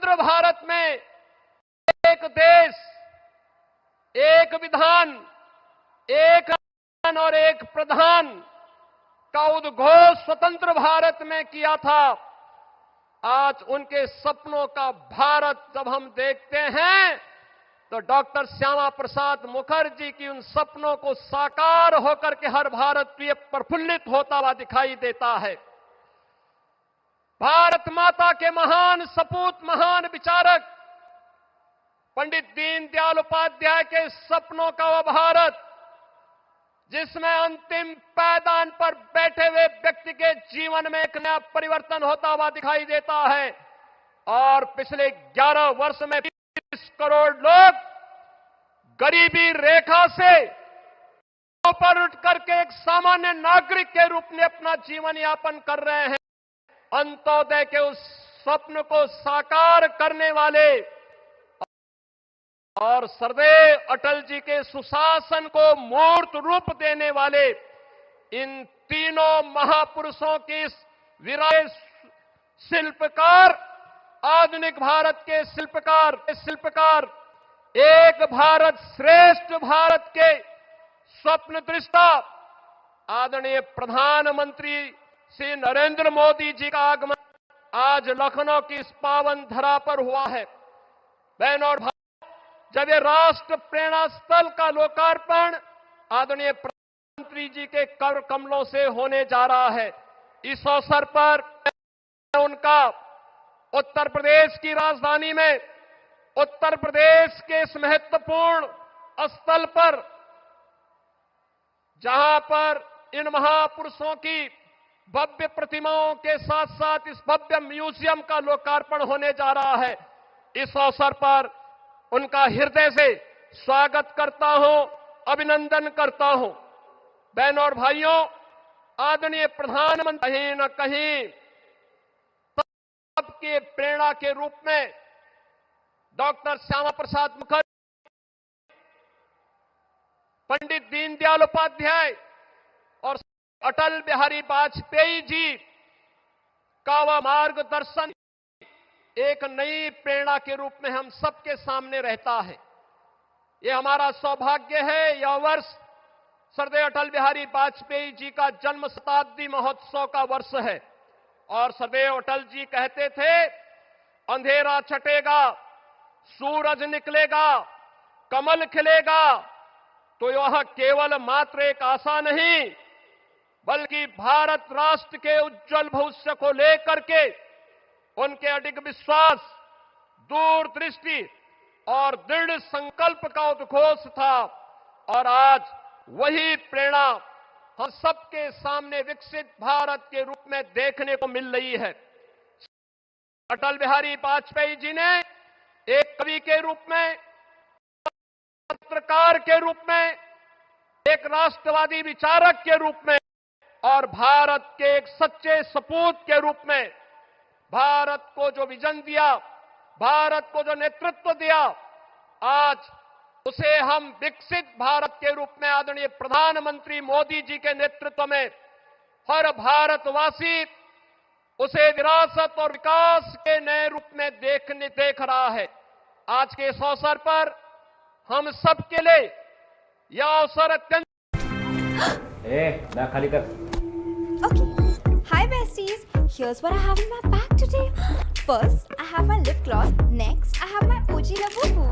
स्वतंत्र भारत में एक देश, एक विधान, एक और एक प्रधान का उद्घोष स्वतंत्र भारत में किया था। आज उनके सपनों का भारत जब हम देखते हैं तो डॉक्टर श्यामा प्रसाद मुखर्जी की उन सपनों को साकार होकर के हर भारतीय प्रफुल्लित होता हुआ दिखाई देता है। भारत माता के महान सपूत, महान विचारक पंडित दीनदयाल उपाध्याय के सपनों का वह भारत जिसमें अंतिम पायदान पर बैठे हुए व्यक्ति के जीवन में एक नया परिवर्तन होता हुआ दिखाई देता है। और पिछले 11 वर्ष में 20 करोड़ लोग गरीबी रेखा से ऊपर उठ करके एक सामान्य नागरिक के रूप में अपना जीवन यापन कर रहे हैं। अंत्योदय के उस स्वप्न को साकार करने वाले और सरदेव अटल जी के सुशासन को मूर्त रूप देने वाले इन तीनों महापुरुषों की विराट शिल्पकार, आधुनिक भारत के शिल्पकार एक भारत श्रेष्ठ भारत के स्वप्न दृष्टा आदरणीय प्रधानमंत्री श्री नरेंद्र मोदी जी का आगमन आज लखनऊ की इस पावन धरा पर हुआ है। बहनों और भाई, जब ये राष्ट्र प्रेरणा स्थल का लोकार्पण आदरणीय प्रधानमंत्री जी के कर कमलों से होने जा रहा है, इस अवसर पर उनका उत्तर प्रदेश की राजधानी में उत्तर प्रदेश के इस महत्वपूर्ण स्थल पर जहां पर इन महापुरुषों की भव्य प्रतिमाओं के साथ साथ इस भव्य म्यूजियम का लोकार्पण होने जा रहा है, इस अवसर पर उनका हृदय से स्वागत करता हूं, अभिनंदन करता हूं। बहनों और भाइयों, आदरणीय प्रधानमंत्री कहीं न कहीं सबके प्रेरणा के रूप में डॉक्टर श्यामा प्रसाद मुखर्जी, पंडित दीनदयाल उपाध्याय और अटल बिहारी वाजपेयी जी का वह मार्गदर्शन एक नई प्रेरणा के रूप में हम सबके सामने रहता है। ये हमारा सौभाग्य है, यह वर्ष सरदेव अटल बिहारी वाजपेयी जी का जन्म शताब्दी महोत्सव का वर्ष है। और सरदेव अटल जी कहते थे, अंधेरा छटेगा, सूरज निकलेगा, कमल खिलेगा, तो यह केवल मात्र एक आशा नहीं बल्कि भारत राष्ट्र के उज्जवल भविष्य को लेकर के उनके अडिग विश्वास, दूरदृष्टि और दृढ़ संकल्प का उद्घोष था। और आज वही प्रेरणा हम सबके सामने विकसित भारत के रूप में देखने को मिल रही है। अटल बिहारी वाजपेयी जी ने एक कवि के रूप में, पत्रकार के रूप में, एक राष्ट्रवादी विचारक के रूप में और भारत के एक सच्चे सपूत के रूप में भारत को जो विजन दिया, भारत को जो नेतृत्व दिया, आज उसे हम विकसित भारत के रूप में आदरणीय प्रधानमंत्री मोदी जी के नेतृत्व में हर भारतवासी उसे विरासत और विकास के नए रूप में देख रहा है। आज के इस अवसर पर हम सबके लिए यह अवसर अत्यंत खाली कर। Okay. Hi besties, here's what I have in my bag today. First, I have my lip gloss. Next, I have my OG Labubu.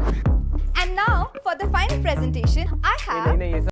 And now, for the final presentation, I have